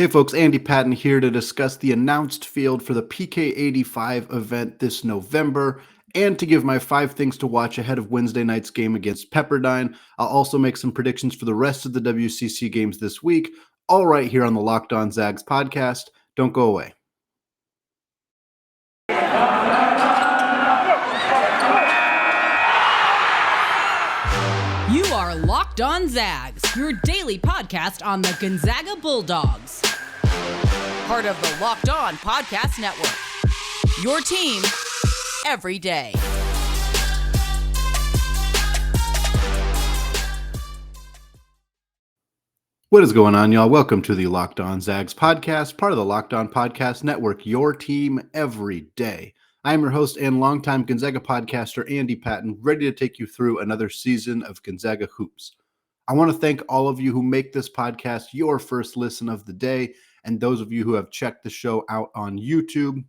Hey folks, Andy Patton here to discuss the announced field for the PK85 event this November and to give my 5 things to watch ahead of Wednesday night's game against Pepperdine. I'll also make some predictions for the rest of the WCC games this week, all right here on the Locked On Zags podcast. Don't go away. You are Locked On Zags, your daily podcast on the Gonzaga Bulldogs. Part of the Locked On Podcast Network. Your team every day. What is going on, y'all? Welcome to the Locked On Zags podcast, part of the Locked On Podcast Network, your team every day. I am your host and longtime Gonzaga podcaster, Andy Patton, ready to take you through another season of Gonzaga hoops. I want to thank all of you who make this podcast your first listen of the day, and those of you who have checked the show out on YouTube.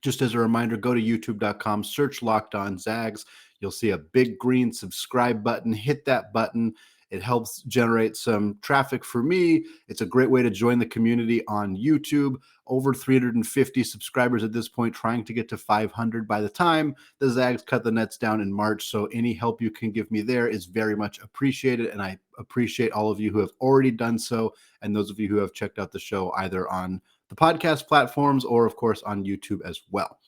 Just as a reminder, go to youtube.com, search Locked On Zags. You'll see a big green subscribe button. Hit that button. It helps generate some traffic for me. It's a great way to join the community on YouTube. Over 350 subscribers at this point, trying to get to 500 by the time the Zags cut the nets down in March. So any help you can give me there is very much appreciated. And I appreciate all of you who have already done so, and those of you who have checked out the show either on the podcast platforms or, of course, on YouTube as well.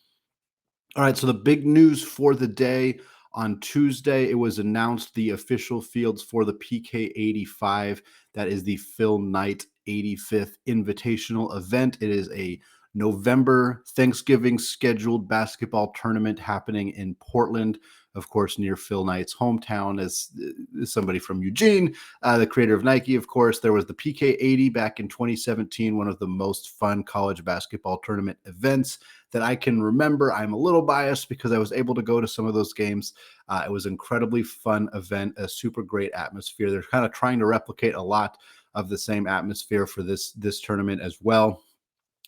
All right, so the big news for the day. On Tuesday, it was announced the official fields for the PK85. That is the Phil Knight 85th Invitational event. It is a November Thanksgiving scheduled basketball tournament happening in Portland, of course, near Phil Knight's hometown. As somebody from Eugene, the creator of Nike, of course. There was the PK80 back in 2017, one of the most fun college basketball tournament events that I can remember. I'm a little biased because I was able to go to some of those games. It was an incredibly fun event, a super great atmosphere. They're kind of trying to replicate a lot of the same atmosphere for this tournament as well.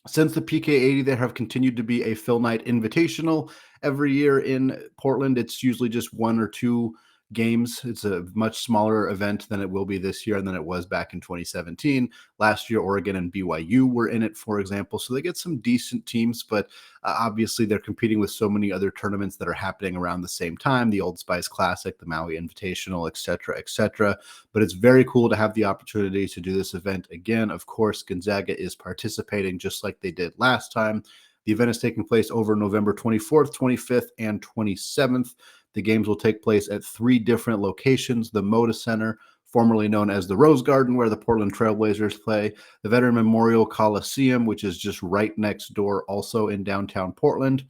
Since the PK80, there have continued to be a Phil Knight Invitational every year in Portland. It's usually just one or two games. It's a much smaller event than it will be this year and than it was back in 2017. Last year, Oregon and BYU were in it, for example. So they get some decent teams, but obviously they're competing with so many other tournaments that are happening around the same time, the Old Spice Classic, the Maui Invitational, et cetera, et cetera. But it's very cool to have the opportunity to do this event again. Of course, Gonzaga is participating just like they did last time. The event is taking place over November 24th, 25th, and 27th. The games will take place at 3 different locations: the Moda Center, formerly known as the Rose Garden, where the Portland Trailblazers play, the Veteran Memorial Coliseum, which is just right next door, also in downtown Portland,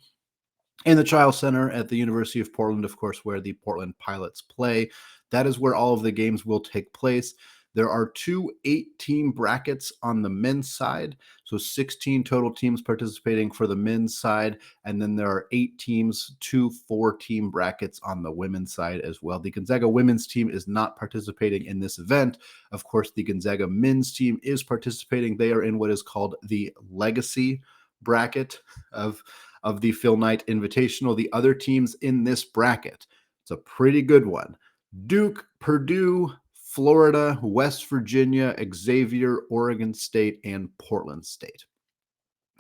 and the Child Center at the University of Portland, of course, where the Portland Pilots play. That is where all of the games will take place. There are 2 8-team brackets on the men's side, so 16 total teams participating for the men's side, and then there are 8 teams, 2 4-team brackets on the women's side as well. The Gonzaga women's team is not participating in this event. Of course, the Gonzaga men's team is participating. They are in what is called the Legacy bracket of the Phil Knight Invitational. The other teams in this bracket, it's a pretty good one: Duke, Purdue, Florida, West Virginia, Xavier, Oregon State, and Portland State.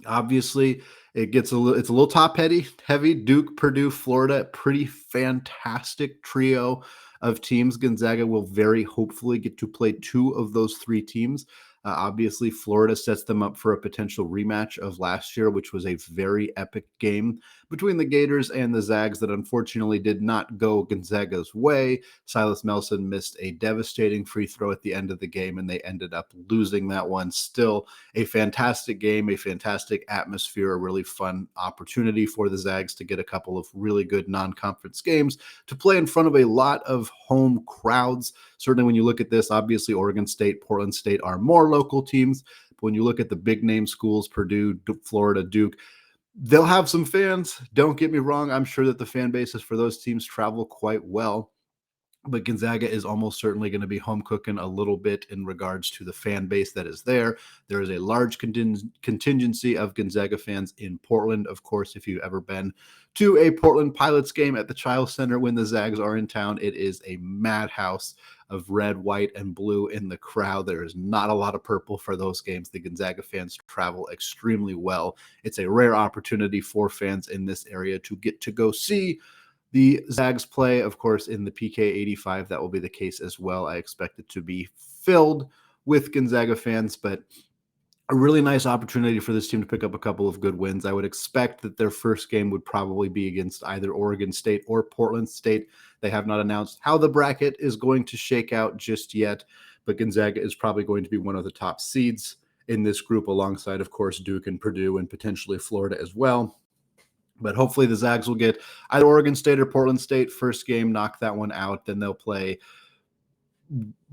Obviously, it's a little top heavy. Duke, Purdue, Florida, pretty fantastic trio of teams. Gonzaga will very hopefully get to play 2 of those 3 teams. Obviously, Florida sets them up for a potential rematch of last year, which was a very epic game between the Gators and the Zags that unfortunately did not go Gonzaga's way. Silas Melson missed a devastating free throw at the end of the game, and they ended up losing that one. Still a fantastic game, a fantastic atmosphere, a really fun opportunity for the Zags to get a couple of really good non-conference games to play in front of a lot of home crowds. Certainly when you look at this, obviously Oregon State, Portland State are more local teams. But when you look at the big name schools, Purdue, Florida, Duke, they'll have some fans. Don't get me wrong. I'm sure that the fan bases for those teams travel quite well. but Gonzaga is almost certainly going to be home cooking a little bit in regards to the fan base that is there. There is a large contingency of Gonzaga fans in Portland. Of course, if you've ever been to a Portland Pilots game at the Chiles Center when the Zags are in town, it is a madhouse of red, white, and blue in the crowd. There is not a lot of purple for those games. The Gonzaga fans travel extremely well. It's a rare opportunity for fans in this area to get to go see the Zags play. Of course, in the PK85, that will be the case as well. I expect it to be filled with Gonzaga fans, but a really nice opportunity for this team to pick up a couple of good wins. I would expect that their first game would probably be against either Oregon State or Portland State. They have not announced how the bracket is going to shake out just yet, but Gonzaga is probably going to be one of the top seeds in this group alongside, of course, Duke and Purdue and potentially Florida as well. But hopefully the Zags will get either Oregon State or Portland State first game, knock that one out. Then they'll play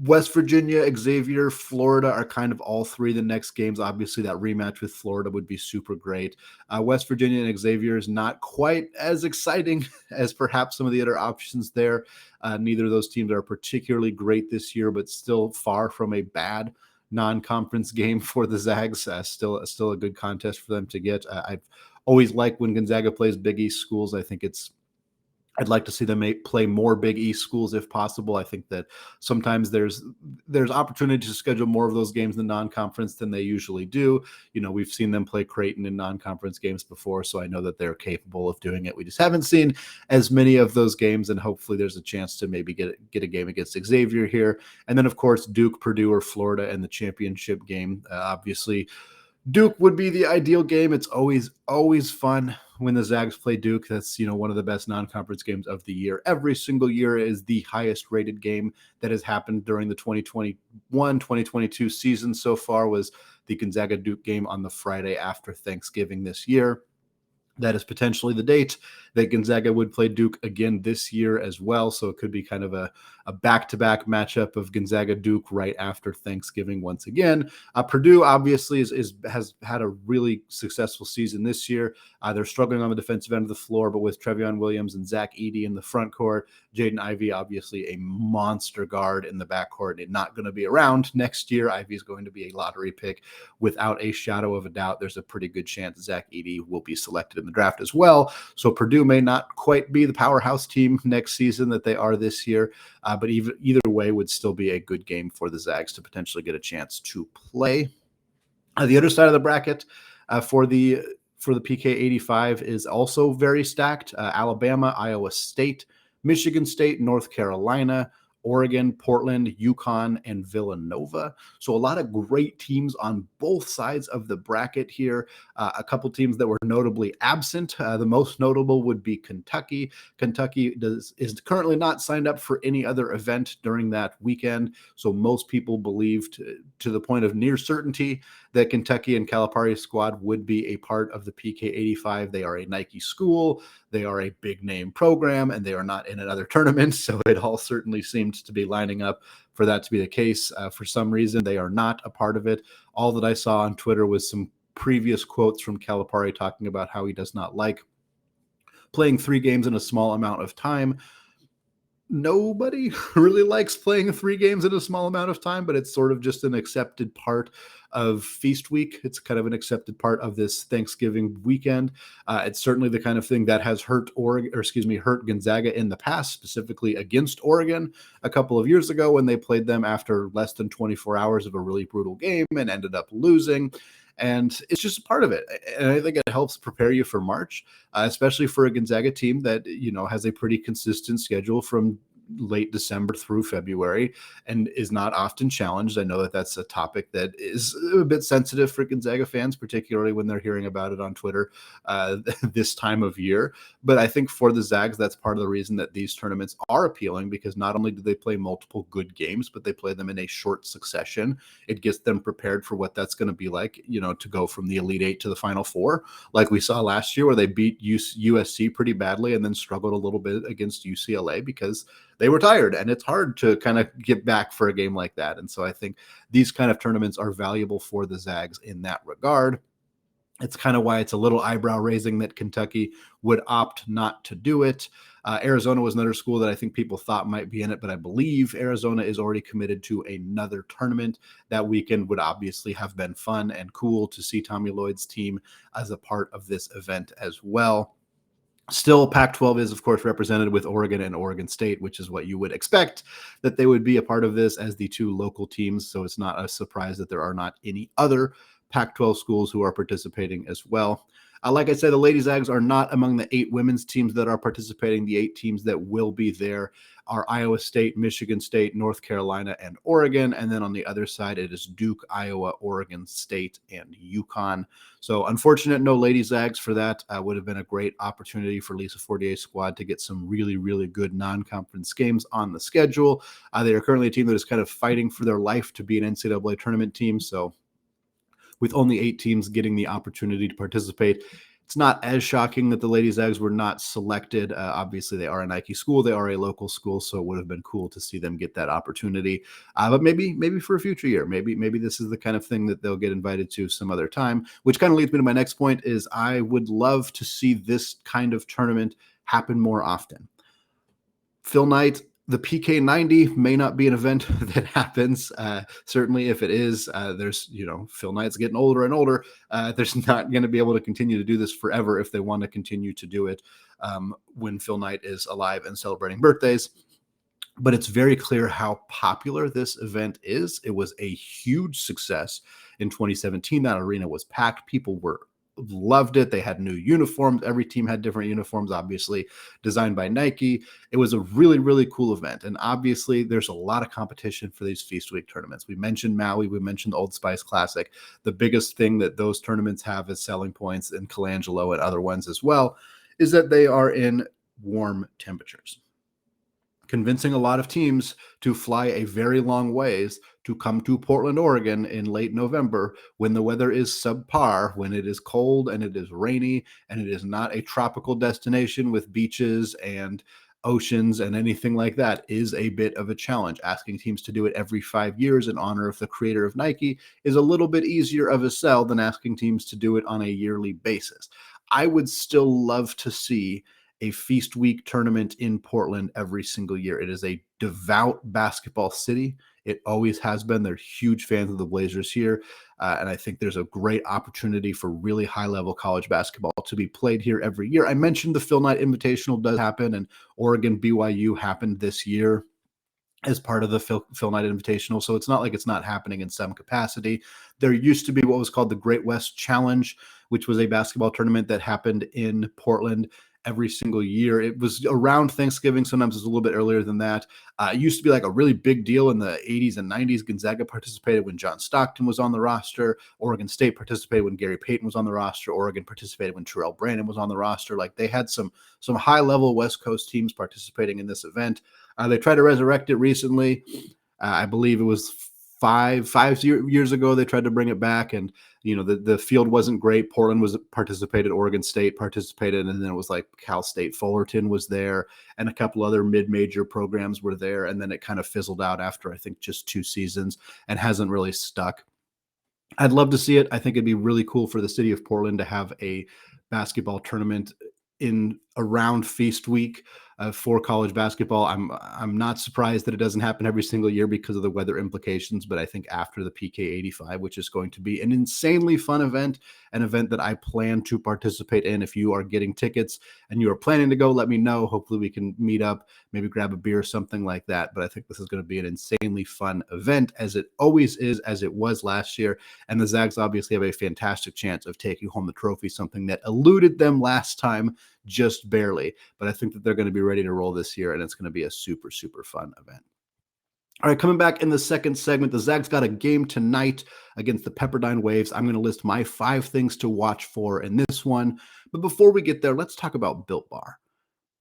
West Virginia, Xavier, Florida are kind of all three the next games. Obviously, that rematch with Florida would be super great. West Virginia and Xavier is not quite as exciting as perhaps some of the other options there. Neither of those teams are particularly great this year, but still far from a bad non-conference game for the Zags. Still a good contest for them to get. I've always liked when Gonzaga plays Big East schools. I'd like to see them play more Big East schools if possible. I think that sometimes there's opportunity to schedule more of those games in non-conference than they usually do. You know, we've seen them play Creighton in non-conference games before, so I know that they're capable of doing it. We just haven't seen as many of those games, and hopefully there's a chance to maybe get a game against Xavier here. And then, of course, Duke, Purdue, or Florida in the championship game. Obviously, Duke would be the ideal game. It's always fun when the Zags play Duke. That's, one of the best non-conference games of the year. Every single year is the highest rated game that has happened during the 2021-2022 season so far was the Gonzaga Duke game on the Friday after Thanksgiving this year. That is potentially the date that Gonzaga would play Duke again this year as well. So it could be kind of a back-to-back matchup of Gonzaga-Duke right after Thanksgiving once again. Purdue obviously has had a really successful season this year. They're struggling on the defensive end of the floor, but with Trevion Williams and Zach Edey in the front court, Jaden Ivey obviously a monster guard in the backcourt and not going to be around next year. Ivey is going to be a lottery pick without a shadow of a doubt. There's a pretty good chance Zach Edey will be selected in the draft as well. So Purdue may not quite be the powerhouse team next season that they are this year, but either way would still be a good game for the Zags to potentially get a chance to play. The other side of the bracket for the PK85 is also very stacked. Alabama, Iowa State, Michigan State, North Carolina, Oregon, Portland, UConn, and Villanova. So a lot of great teams on both sides of the bracket here. A couple teams that were notably absent. The most notable would be Kentucky. Kentucky is currently not signed up for any other event during that weekend. So most people believed to the point of near certainty that Kentucky and Calipari's squad would be a part of the PK85. They are a Nike school. They are a big name program, and they are not in another tournament. So it all certainly seems to be lining up for that to be the case. For some reason, they are not a part of it. All that I saw on Twitter was some previous quotes from Calipari talking about how he does not like playing 3 games in a small amount of time. Nobody really likes playing 3 games in a small amount of time, but it's sort of just an accepted part of Feast Week. It's kind of an accepted part of this Thanksgiving weekend. It's certainly the kind of thing that has hurt Gonzaga in the past, specifically against Oregon a couple of years ago when they played them after less than 24 hours of a really brutal game and ended up losing. And it's just a part of it. And I think it helps prepare you for March, especially for a Gonzaga team that, has a pretty consistent schedule from late December through February and is not often challenged. I know that that's a topic that is a bit sensitive for Gonzaga fans, particularly when they're hearing about it on Twitter this time of year. But I think for the Zags, that's part of the reason that these tournaments are appealing, because not only do they play multiple good games, but they play them in a short succession. It gets them prepared for what that's going to be like, to go from the Elite Eight to the Final Four, like we saw last year where they beat USC pretty badly and then struggled a little bit against UCLA because they were tired, and it's hard to kind of get back for a game like that. And so I think these kind of tournaments are valuable for the Zags in that regard. It's kind of why it's a little eyebrow raising that Kentucky would opt not to do it. Arizona was another school that I think people thought might be in it, but I believe Arizona is already committed to another tournament. That weekend would obviously have been fun and cool to see Tommy Lloyd's team as a part of this event as well. Still, Pac-12 is, of course, represented with Oregon and Oregon State, which is what you would expect that they would be a part of this as the two local teams. So it's not a surprise that there are not any other Pac-12 schools who are participating as well. Like I said, the Lady Zags are not among the 8 women's teams that are participating. The 8 teams that will be there are Iowa State, Michigan State, North Carolina, and Oregon. And then on the other side, it is Duke, Iowa, Oregon State, and UConn. So unfortunate, no Lady Zags for that. Would have been a great opportunity for Lisa Fortier's squad to get some really, really good non-conference games on the schedule. They are currently a team that is kind of fighting for their life to be an NCAA tournament team. So with only 8 teams getting the opportunity to participate, it's not as shocking that the Lady Zags were not selected. Obviously, they are a Nike school. They are a local school, so it would have been cool to see them get that opportunity. But maybe for a future year, maybe this is the kind of thing that they'll get invited to some other time, which kind of leads me to my next point is I would love to see this kind of tournament happen more often. Phil Knight, the PK90 may not be an event that happens. Certainly if it is, there's, Phil Knight's getting older and older. There's not going to be able to continue to do this forever if they want to continue to do it when Phil Knight is alive and celebrating birthdays. But it's very clear how popular this event is. It was a huge success in 2017. That arena was packed. People loved it. They had new uniforms. Every team had different uniforms, obviously designed by Nike. It was a really, really cool event. And obviously there's a lot of competition for these Feast Week tournaments. We mentioned Maui, we mentioned the Old Spice Classic. The biggest thing that those tournaments have as selling points, and Colangelo and other ones as well, is that they are in warm temperatures, convincing a lot of teams to fly a very long ways to come to Portland, Oregon in late November when the weather is subpar, when it is cold and it is rainy and it is not a tropical destination with beaches and oceans and anything like that, is a bit of a challenge. Asking teams to do it every 5 years in honor of the creator of Nike is a little bit easier of a sell than asking teams to do it on a yearly basis. I would still love to see a Feast Week tournament in Portland every single year. It is a devout basketball city. It always has been. They're huge fans of the Blazers here. And I think there's a great opportunity for really high-level college basketball to be played here every year. I mentioned the Phil Knight Invitational does happen, and Oregon BYU happened this year as part of the Phil Knight Invitational. So it's not like it's not happening in some capacity. There used to be what was called the Great West Challenge, which was a basketball tournament that happened in Portland every single year. It was around Thanksgiving. Sometimes it's a little bit earlier than that. It used to be like a really big deal in the 80s and 90s. Gonzaga participated when John Stockton was on the roster. Oregon State participated when Gary Payton was on the roster. Oregon participated when Terrell Brandon was on the roster. Like, they had some high-level West Coast teams participating in this event. They tried to resurrect it recently. I believe it was five years ago they tried to bring it back, and the field wasn't great. Portland participated, Oregon State participated, and then it was like Cal State Fullerton was there, and a couple other mid-major programs were there, and then it kind of fizzled out after I think just 2 seasons and hasn't really stuck. I'd love to see it. I think it'd be really cool for the city of Portland to have a basketball tournament in around Feast Week for college basketball. I'm not surprised that it doesn't happen every single year because of the weather implications, but I think after the PK85, which is going to be an insanely fun event, an event that I plan to participate in. If you are getting tickets and you are planning to go, let me know. Hopefully we can meet up, maybe grab a beer or something like that. But I think this is going to be an insanely fun event, as it always is, as it was last year. And the Zags obviously have a fantastic chance of taking home the trophy, something that eluded them last time just barely. But I think that they're going to be ready to roll this year, and it's going to be a super, super fun event. All right, coming back in the second segment, the Zags got a game tonight against the Pepperdine Waves. I'm going to list my 5 things to watch for in this one. But before we get there, let's talk about Built Bar.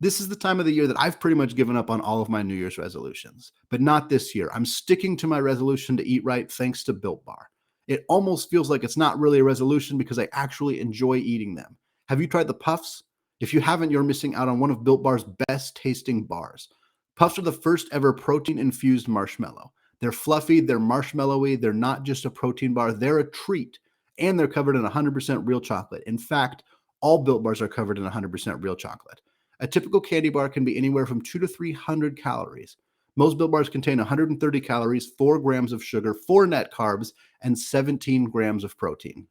This is the time of the year that I've pretty much given up on all of my New Year's resolutions, but not this year. I'm sticking to my resolution to eat right thanks to Built Bar. It almost feels like it's not really a resolution because I actually enjoy eating them. Have you tried the Puffs? If you haven't, you're missing out on one of Built Bar's best tasting bars. Puffs are the first ever protein-infused marshmallow. They're fluffy, they're marshmallowy, they're not just a protein bar, they're a treat. And they're covered in 100% real chocolate. In fact, all Built Bars are covered in 100% real chocolate. A typical candy bar can be anywhere from 200 to 300 calories. Most Built Bars contain 130 calories, 4 grams of sugar, 4 net carbs, and 17 grams of protein.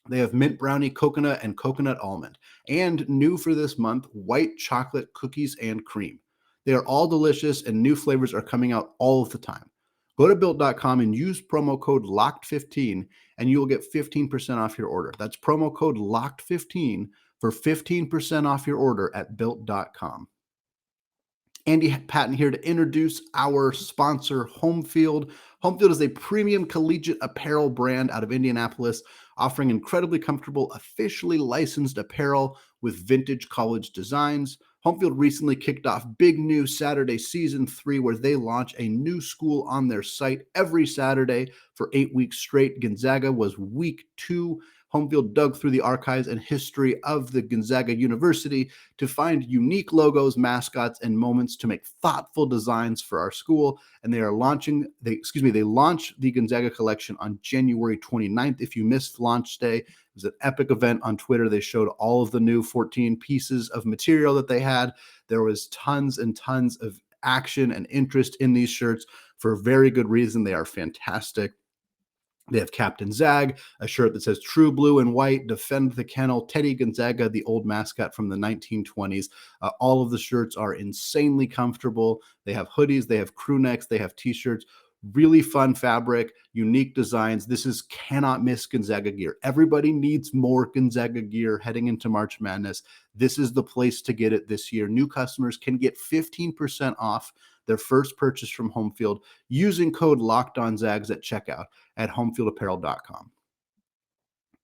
They have mint brownie, coconut, and coconut almond. And new for this month, white chocolate cookies and cream. They are all delicious, and new flavors are coming out all of the time. Go to built.com and use promo code LOCKED15, and you will get 15% off your order. That's promo code LOCKED15 for 15% off your order at built.com. Andy Patton here to introduce our sponsor, Homefield. Homefield is a premium collegiate apparel brand out of Indianapolis, offering incredibly comfortable, officially licensed apparel with vintage college designs. Homefield recently kicked off big new Saturday Season 3, where they launch a new school on their site every Saturday for 8 weeks straight. Gonzaga was week 2. Homefield dug through the archives and history of the Gonzaga University to find unique logos, mascots, and moments to make thoughtful designs for our school. And they launched the Gonzaga collection on January 29th. If you missed launch day, it was an epic event on Twitter. They showed all of the new 14 pieces of material that they had. There was tons and tons of action and interest in these shirts for a very good reason. They are fantastic. They have Captain Zag, a shirt that says True Blue and White, Defend the Kennel, Teddy Gonzaga, the old mascot from the 1920s. All of the shirts are insanely comfortable. They have hoodies, they have crew necks, they have t-shirts. Really fun fabric, unique designs. This is cannot miss Gonzaga gear. Everybody needs more Gonzaga gear heading into March Madness. This is the place to get it this year. New customers can get 15% off their first purchase from Homefield using code LOCKEDONZAGS at checkout at homefieldapparel.com.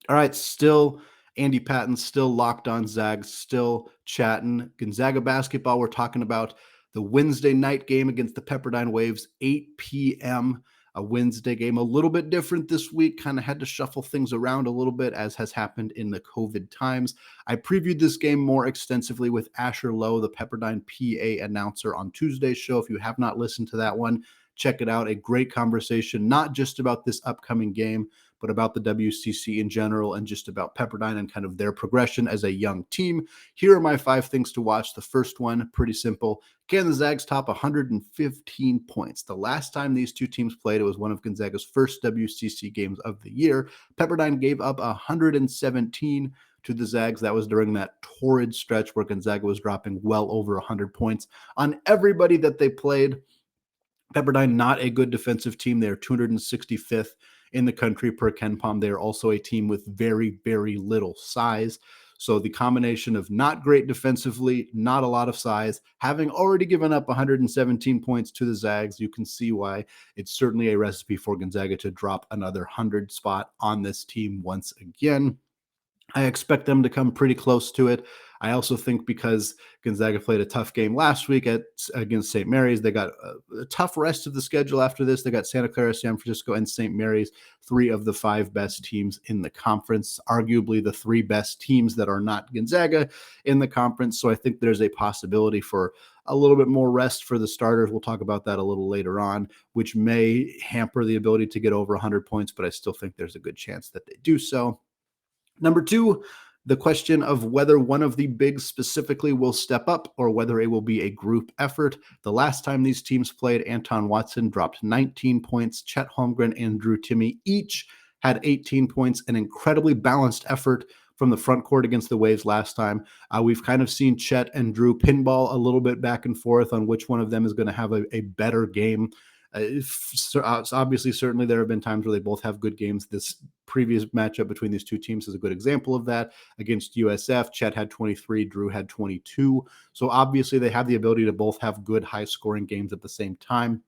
All right, still Andy Patton, still Locked On Zags, still chatting Gonzaga basketball. We're talking about the Wednesday night game against the Pepperdine Waves, 8 p.m., a Wednesday game. A little bit different this week, kind of had to shuffle things around a little bit, as has happened in the COVID times. I previewed this game more extensively with Asher Lowe, the Pepperdine PA announcer, on Tuesday's show. If you have not listened to that one, check it out. A great conversation, not just about this upcoming game, but about the WCC in general and just about Pepperdine and kind of their progression as a young team. Here are my 5 things to watch. The first one, pretty simple. Can the Zags top 115 points? The last time these two teams played, it was one of Gonzaga's first WCC games of the year. Pepperdine gave up 117 to the Zags. That was during that torrid stretch where Gonzaga was dropping well over 100 points on everybody that they played. Pepperdine, not a good defensive team. They're 265th in the country per KenPom. They're also a team with very, very little size. So the combination of not great defensively, not a lot of size, having already given up 117 points to the Zags, you can see why it's certainly a recipe for Gonzaga to drop another 100 spot on this team once again. I expect them to come pretty close to it. I also think because Gonzaga played a tough game last week against St. Mary's, they got a tough rest of the schedule after this. They got Santa Clara, San Francisco, and St. Mary's, 3 of the 5 best teams in the conference, arguably the 3 best teams that are not Gonzaga in the conference. So I think there's a possibility for a little bit more rest for the starters. We'll talk about that a little later on, which may hamper the ability to get over 100 points, but I still think there's a good chance that they do so. Number 2, the question of whether one of the bigs specifically will step up or whether it will be a group effort. The last time these teams played, Anton Watson dropped 19 points. Chet Holmgren and Drew Timme each had 18 points, an incredibly balanced effort from the front court against the Waves last time. We've kind of seen Chet and Drew pinball a little bit back and forth on which one of them is going to have a better game. Obviously, certainly there have been times where they both have good games. This previous matchup between these two teams is a good example of that. Against USF, Chet had 23, Drew had 22. So obviously they have the ability to both have good high-scoring games at the same time.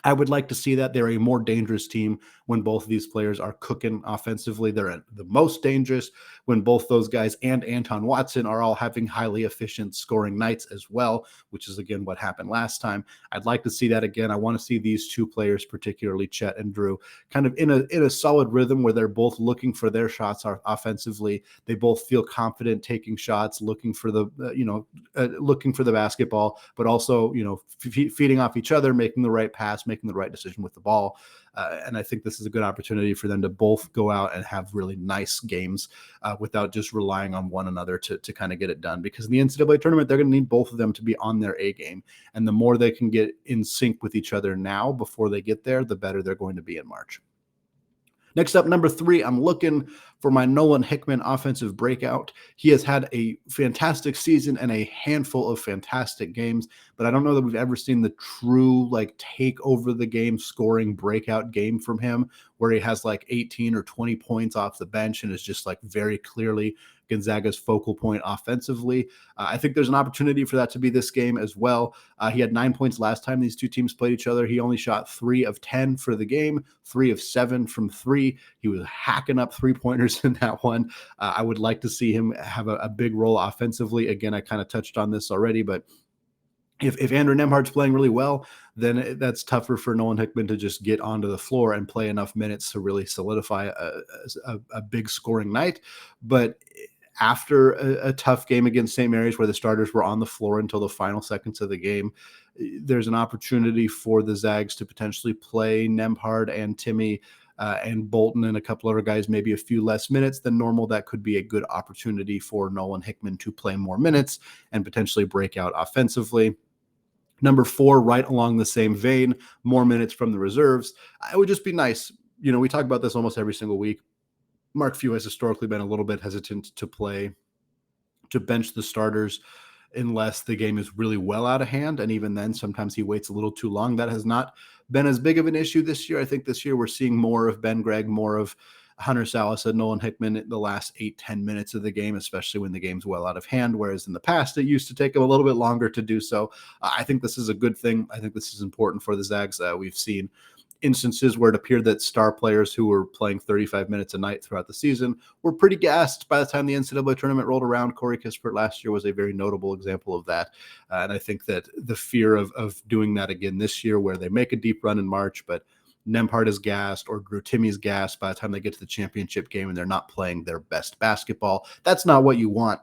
I would like to see that. They're a more dangerous team when both of these players are cooking offensively. They're the most dangerous when both those guys and Anton Watson are all having highly efficient scoring nights as well, which is, again, what happened last time. I'd like to see that again. I want to see these two players, particularly Chet and Drew, kind of in a solid rhythm where they're both looking for their shots offensively. They both feel confident taking shots, looking for the basketball, but also, feeding off each other, making the right pass, making the right decision with the ball. And I think this is a good opportunity for them to both go out and have really nice games without just relying on one another to kind of get it done. Because in the NCAA tournament, they're going to need both of them to be on their A game. And the more they can get in sync with each other now before they get there, the better they're going to be in March. Next up, number 3, I'm looking for my Nolan Hickman offensive breakout. He has had a fantastic season and a handful of fantastic games, but I don't know that we've ever seen the true take over the game scoring breakout game from him where he has 18 or 20 points off the bench and is just very clearly Gonzaga's focal point offensively. I think there's an opportunity for that to be this game as well. He had 9 points last time these two teams played each other. He only shot 3 of 10 for the game, 3 of 7 from 3. He was hacking up 3-pointers in that one. I would like to see him have a big role offensively. Again, I kind of touched on this already, but if Andrew Nembhard's playing really well, then that's tougher for Nolan Hickman to just get onto the floor and play enough minutes to really solidify a big scoring night. But after a tough game against St. Mary's where the starters were on the floor until the final seconds of the game, there's an opportunity for the Zags to potentially play Nembhard and Timmy and Bolton and a couple other guys, maybe a few less minutes than normal. That could be a good opportunity for Nolan Hickman to play more minutes and potentially break out offensively. Number 4, right along the same vein, more minutes from the reserves. It would just be nice. We talk about this almost every single week. Mark Few has historically been a little bit hesitant to bench the starters unless the game is really well out of hand. And even then, sometimes he waits a little too long. That has not been as big of an issue this year. I think this year we're seeing more of Ben Gregg, more of Hunter Salas and Nolan Hickman in the last 8-10 minutes of the game, especially when the game's well out of hand, whereas in the past it used to take them a little bit longer to do so. I think this is a good thing. I think this is important for the Zags. We've seen instances where it appeared that star players who were playing 35 minutes a night throughout the season were pretty gassed by the time the NCAA tournament rolled around. Corey Kispert last year was a very notable example of that. And I think that the fear of doing that again this year where they make a deep run in March, but Nembhard is gassed or Drew Timmy's gassed by the time they get to the championship game and they're not playing their best basketball. That's not what you want.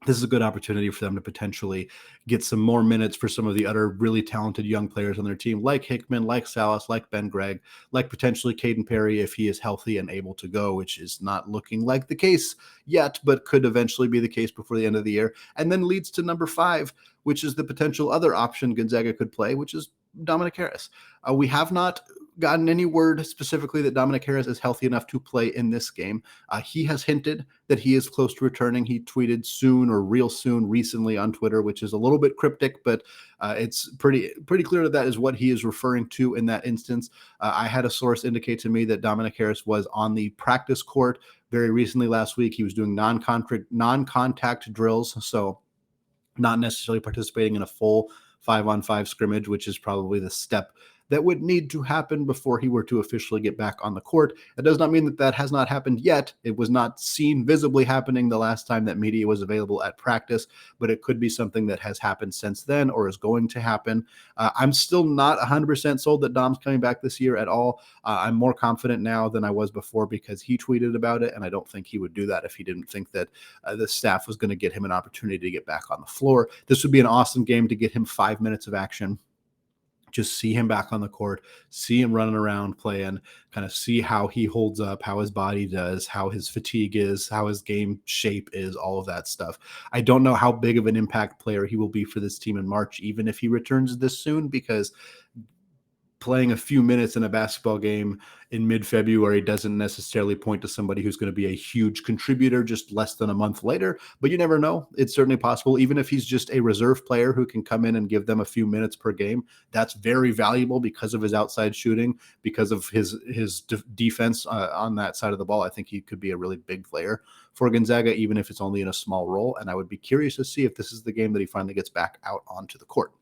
This is a good opportunity for them to potentially get some more minutes for some of the other really talented young players on their team, like Hickman, like Salas, like Ben Gregg, like potentially Caden Perry if he is healthy and able to go, which is not looking like the case yet, but could eventually be the case before the end of the year. And then leads to number 5, which is the potential other option Gonzaga could play, which is Dominic Harris. We have not gotten any word specifically that Dominic Harris is healthy enough to play in this game. He has hinted that he is close to returning. He tweeted soon or real soon recently on Twitter, which is a little bit cryptic, but it's pretty clear that is what he is referring to in that instance. I had a source indicate to me that Dominic Harris was on the practice court very recently last week. He was doing non-contact drills, so not necessarily participating in a full 5-on-5 scrimmage, which is probably the step that would need to happen before he were to officially get back on the court. It does not mean that that has not happened yet. It was not seen visibly happening the last time that media was available at practice, but it could be something that has happened since then or is going to happen. I'm still not 100% sold that Dom's coming back this year at all. I'm more confident now than I was before because he tweeted about it, and I don't think he would do that if he didn't think that the staff was going to get him an opportunity to get back on the floor. This would be an awesome game to get him 5 minutes of action. Just see him back on the court, see him running around playing, kind of see how he holds up, how his body does, how his fatigue is, how his game shape is, all of that stuff. I don't know how big of an impact player he will be for this team in March, even if he returns this soon, because playing a few minutes in a basketball game in mid-February doesn't necessarily point to somebody who's going to be a huge contributor just less than a month later, but you never know. It's certainly possible. Even if he's just a reserve player who can come in and give them a few minutes per game, that's very valuable because of his outside shooting, because of his defense on that side of the ball. I think he could be a really big player for Gonzaga, even if it's only in a small role, and I would be curious to see if this is the game that he finally gets back out onto the court.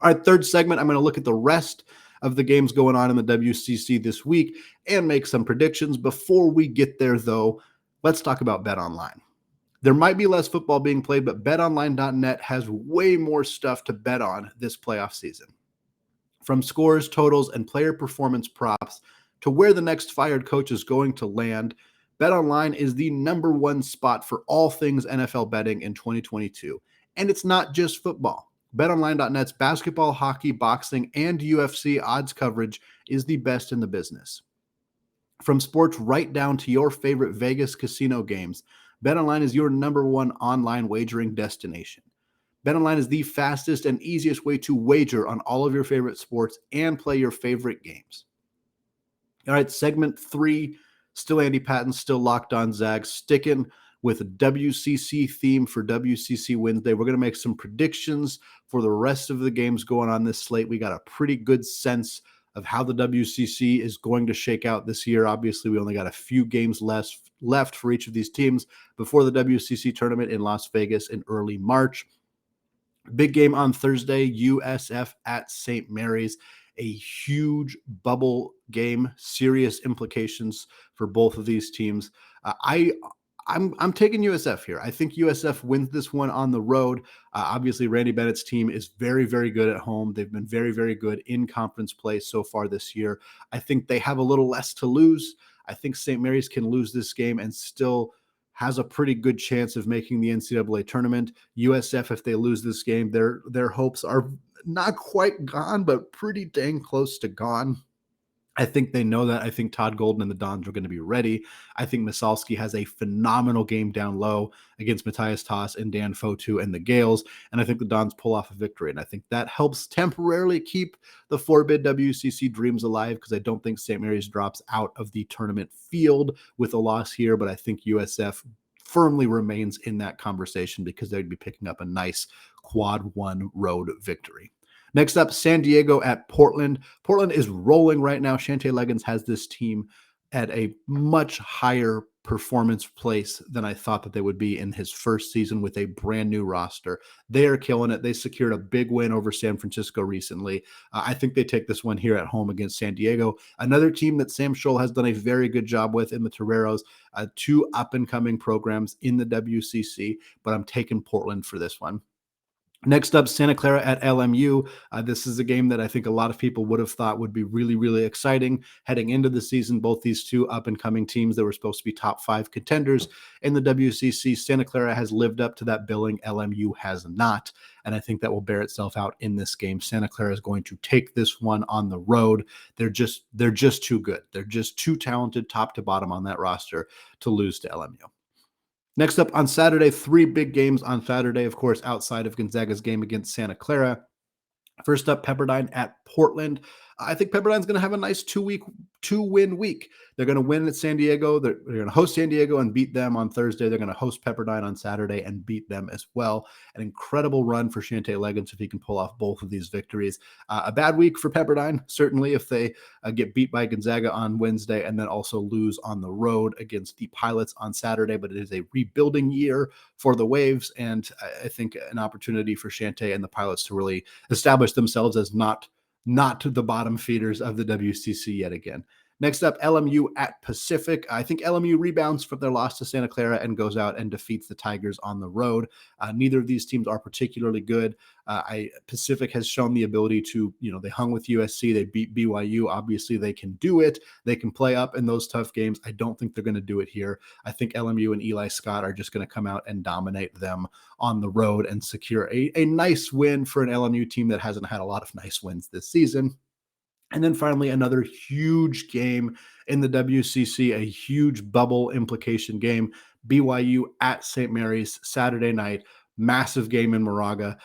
All right, third segment, I'm going to look at the rest of the games going on in the WCC this week and make some predictions. Before we get there, though, let's talk about BetOnline. There might be less football being played, but betonline.net has way more stuff to bet on this playoff season. From scores, totals, and player performance props to where the next fired coach is going to land, BetOnline is the number one spot for all things NFL betting in 2022. And it's not just football. BetOnline.net's basketball, hockey, boxing, and UFC odds coverage is the best in the business. From sports right down to your favorite Vegas casino games, BetOnline is your number one online wagering destination. BetOnline is the fastest and easiest way to wager on all of your favorite sports and play your favorite games. All right, segment 3, still Andy Patton, still Locked On Zags, sticking with a WCC theme for WCC Wednesday. We're going to make some predictions for the rest of the games going on this slate. We got a pretty good sense of how the WCC is going to shake out this year. Obviously, we only got a few games left for each of these teams before the WCC tournament in Las Vegas in early March. Big game on Thursday, USF at St. Mary's. A huge bubble game, serious implications for both of these teams. I'm taking USF here. I think USF wins this one on the road. Obviously, Randy Bennett's team is very, very good at home. They've been very, very good in conference play so far this year. I think they have a little less to lose. I think St. Mary's can lose this game and still has a pretty good chance of making the NCAA tournament. USF, if they lose this game, their hopes are not quite gone, but pretty dang close to gone. I think they know that. I think Todd Golden and the Dons are going to be ready. I think Misalski has a phenomenal game down low against Matthias Toss and Dan Fotu and the Gales, and I think the Dons pull off a victory, and I think that helps temporarily keep the 4-bid WCC dreams alive because I don't think St. Mary's drops out of the tournament field with a loss here, but I think USF firmly remains in that conversation because they'd be picking up a nice quad 1 road victory. Next up, San Diego at Portland. Portland is rolling right now. Shante Leggins has this team at a much higher performance place than I thought that they would be in his first season with a brand new roster. They are killing it. They secured a big win over San Francisco recently. I think they take this one here at home against San Diego. Another team that Sam Scholl has done a very good job with in the Toreros. 2 up-and-coming programs in the WCC, but I'm taking Portland for this one. Next up, Santa Clara at LMU. This is a game that I think a lot of people would have thought would be really, really exciting heading into the season. Both these 2 up-and-coming teams that were supposed to be top 5 contenders in the WCC. Santa Clara has lived up to that billing. LMU has not, and I think that will bear itself out in this game. Santa Clara is going to take this one on the road. They're just too good. They're just too talented top to bottom on that roster to lose to LMU. Next up on Saturday, 3 big games on Saturday, of course, outside of Gonzaga's game against Santa Clara. First up, Pepperdine at Portland. I think Pepperdine's going to have a nice 2-win week. They're going to win at San Diego. They're going to host San Diego and beat them on Thursday. They're going to host Pepperdine on Saturday and beat them as well. An incredible run for Shante Leggins if he can pull off both of these victories. A bad week for Pepperdine, certainly, if they get beat by Gonzaga on Wednesday and then also lose on the road against the Pilots on Saturday. But it is a rebuilding year for the Waves, and I think an opportunity for Shante and the Pilots to really establish themselves as not to the bottom feeders of the WCC yet again. Next up, LMU at Pacific. I think LMU rebounds from their loss to Santa Clara and goes out and defeats the Tigers on the road. Neither of these teams are particularly good. Pacific has shown the ability to, they hung with USC. They beat BYU. Obviously, they can do it. They can play up in those tough games. I don't think they're going to do it here. I think LMU and Eli Scott are just going to come out and dominate them on the road and secure a nice win for an LMU team that hasn't had a lot of nice wins this season. And then finally, another huge game in the WCC, a huge bubble implication game. BYU at St. Mary's Saturday night, massive game in Moraga.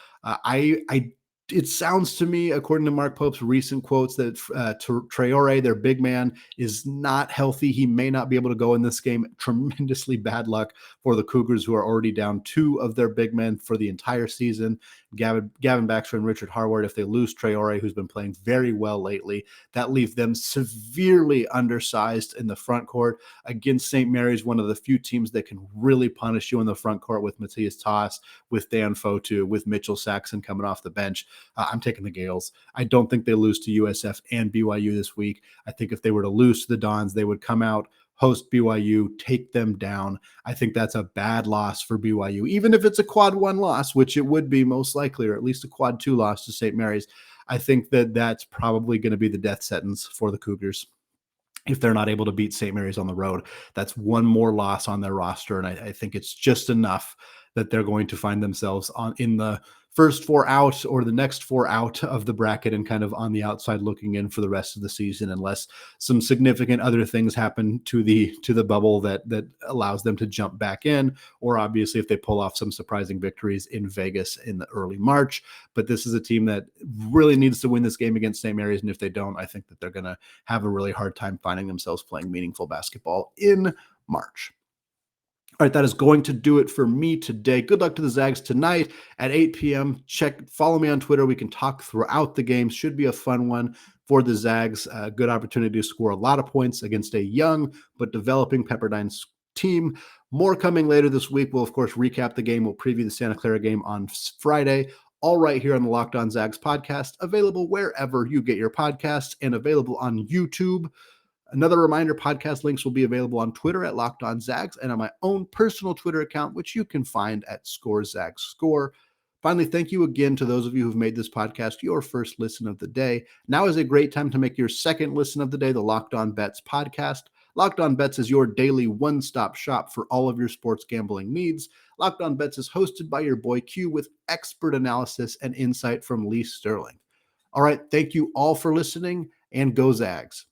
It sounds to me, according to Mark Pope's recent quotes, that Traore, their big man, is not healthy. He may not be able to go in this game. Tremendously bad luck for the Cougars, who are already down 2 of their big men for the entire season. Gavin Baxter and Richard Harward. If they lose Traore, who's been playing very well lately, that leaves them severely undersized in the front court against St. Mary's, one of the few teams that can really punish you in the front court with Matthias Toss, with Dan Fotu, with Mitchell Saxon coming off the bench. I'm taking the Gales. I don't think they lose to USF and BYU this week. I think if they were to lose to the Dons, they would come out, host BYU, take them down. I think that's a bad loss for BYU, even if it's a quad 1 loss, which it would be most likely, or at least a quad 2 loss to St. Mary's. I think that's probably going to be the death sentence for the Cougars. If they're not able to beat St. Mary's on the road, that's one more loss on their roster. And I think it's just enough that they're going to find themselves in the first four out or the next four out of the bracket and kind of on the outside looking in for the rest of the season, unless some significant other things happen to the bubble that allows them to jump back in, or obviously if they pull off some surprising victories in Vegas in the early March. But this is a team that really needs to win this game against St. Mary's, and if they don't, I think that they're going to have a really hard time finding themselves playing meaningful basketball in March. All right, that is going to do it for me today. Good luck to the Zags tonight at 8 p.m. Follow me on Twitter. We can talk throughout the game. Should be a fun one for the Zags. A good opportunity to score a lot of points against a young but developing Pepperdine team. More coming later this week. We'll, of course, recap the game. We'll preview the Santa Clara game on Friday. All right here on the Locked On Zags podcast, available wherever you get your podcasts and available on YouTube. Another reminder, podcast links will be available on Twitter at Locked On Zags and on my own personal Twitter account, which you can find at @ScoreZagsScore. Finally, thank you again to those of you who've made this podcast your first listen of the day. Now is a great time to make your second listen of the day, the Locked On Bets podcast. Locked On Bets is your daily one-stop shop for all of your sports gambling needs. Locked On Bets is hosted by your boy Q with expert analysis and insight from Lee Sterling. All right, thank you all for listening, and go Zags.